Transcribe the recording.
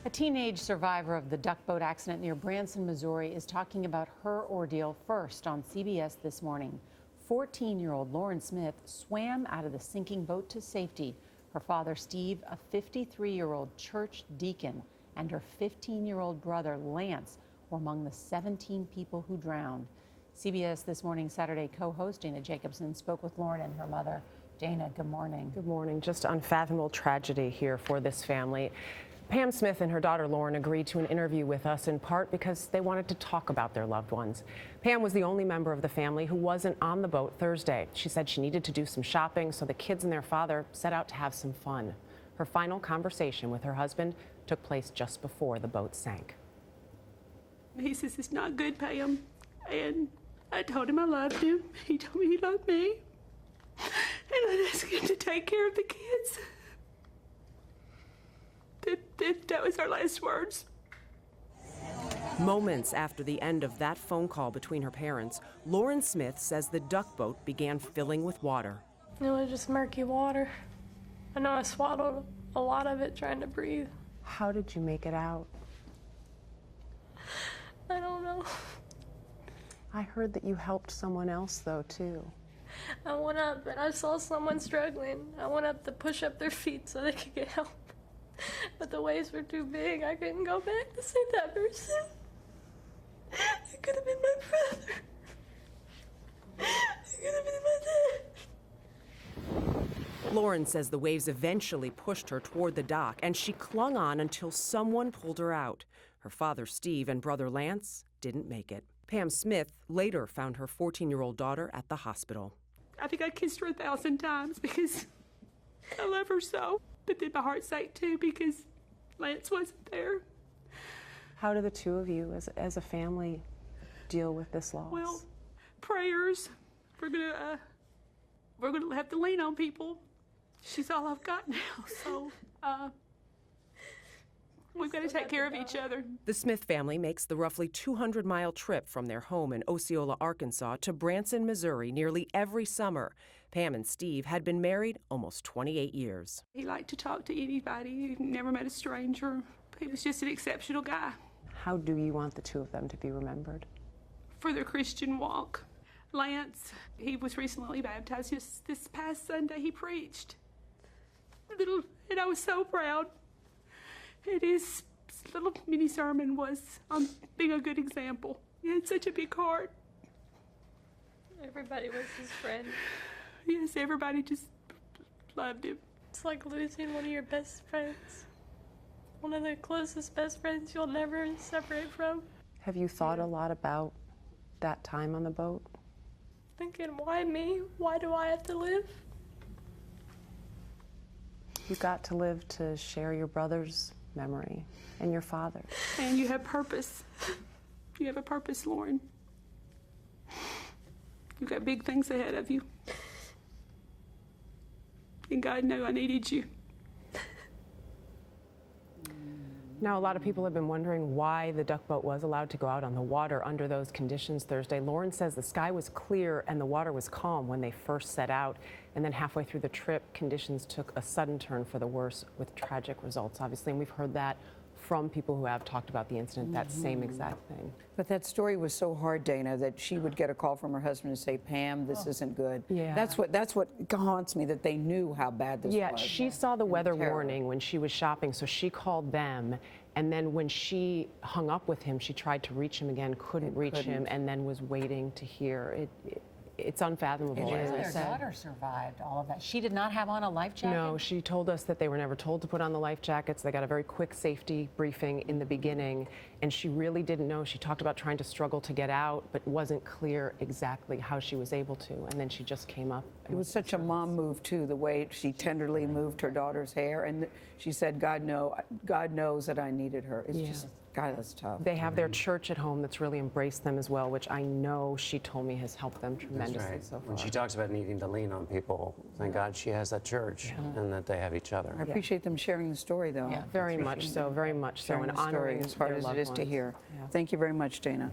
A teenage survivor of the duck boat accident near Branson, Missouri, is talking about her ordeal first on CBS This Morning. 14-year-old Loren Smith swam out of the sinking boat to safety. Her father, Steve, a 53-year-old church deacon, and her 15-year-old brother, Lance, were among the 17 people who drowned. CBS This Morning Saturday co-host Dana Jacobson spoke with Loren and her mother. Dana, good morning. Good morning. Just unfathomable tragedy here for this family. Pam Smith and her daughter Loren agreed to an interview with us in part because they wanted to talk about their loved ones. Pam was the only member of the family who wasn't on the boat Thursday. She said she needed to do some shopping, so the kids and their father set out to have some fun. Her final conversation with her husband took place just before the boat sank. He says, "It's not good, Pam." And I told him I loved him. He told me he loved me. And I asked him to take care of the kids. That was our last words. Moments after the end of that phone call between her parents, Loren Smith says the duck boat began filling with water. It was just murky water. I know I swallowed a lot of it trying to breathe. How did you make it out? I don't know. I heard that you helped someone else, though, too. I went up and I saw someone struggling. I went up to push up their feet so they could get help. But the waves were too big. I couldn't go back to save that person. It could have been my brother. It could have been my dad. Loren says the waves eventually pushed her toward the dock, and she clung on until someone pulled her out. Her father, Steve, and brother Lance didn't make it. Pam Smith later found her 14-year-old daughter at the hospital. I think I kissed her 1,000 times because I love her so. But then my heart sank too because Lance wasn't there. How do the two of you as a family deal with this loss? Well, prayers. We're gonna have to lean on people. She's all I've got now, so we've got to take care of each other. The Smith family makes the roughly 200-mile trip from their home in Osceola, Arkansas to Branson, Missouri nearly every summer. Pam and Steve had been married almost 28 years. He liked to talk to anybody. He never met a stranger. He was just an exceptional guy. How do you want the two of them to be remembered? For their Christian walk. Lance, he was recently baptized. Just this past Sunday, he preached. And I was so proud. And his little mini sermon was on being a good example. He had such a big heart. Everybody was his friend. Yes, everybody just loved him. It's like losing one of your best friends. One of the closest best friends you'll never separate from. Have you thought a lot about that time on the boat? Thinking, why me? Why do I have to live? You got to live to share your brother's memory and your father. And you have purpose. You have a purpose, Loren. You've got big things ahead of you. And God knew I needed you. Now, a lot of people have been wondering why the duck boat was allowed to go out on the water under those conditions Thursday. Loren says the sky was clear and the water was calm when they first set out. And then halfway through the trip, conditions took a sudden turn for the worse with tragic results, obviously. And we've heard that from people who have talked about the incident, that same exact thing. But that story was so hard, Dana, that she would get a call from her husband and say, "Pam, this isn't good." Yeah. That's what haunts me, that they knew how bad this was. Yeah, she saw the weather terror. warning when she was shopping, so she called them. And then when she hung up with him, she tried to reach him again, couldn't reach him, and then was waiting to hear. It's unfathomable, as I Their said. daughter survived all of that. She did not have on a life jacket? No, she told us that they were never told to put on the life jackets. They got a very quick safety briefing in the beginning, and she really didn't know. She talked about trying to struggle to get out, but wasn't clear exactly how she was able to, and then she just came up. It was such a mom move, too, the way she tenderly moved her daughter's hair, and she said, God knows that I needed her. It's just, God, that's tough. They have their church at home that's really embraced them as well, which I know she told me has helped them tremendously so far. When she talks about needing to lean on people, thank God she has that church and that they have each other. I appreciate them sharing the story, though. Yeah. Very much so, very much so, Sharing and the story honoring as hard their as it loved is to ones. hear. Yeah. Thank you very much, Dana.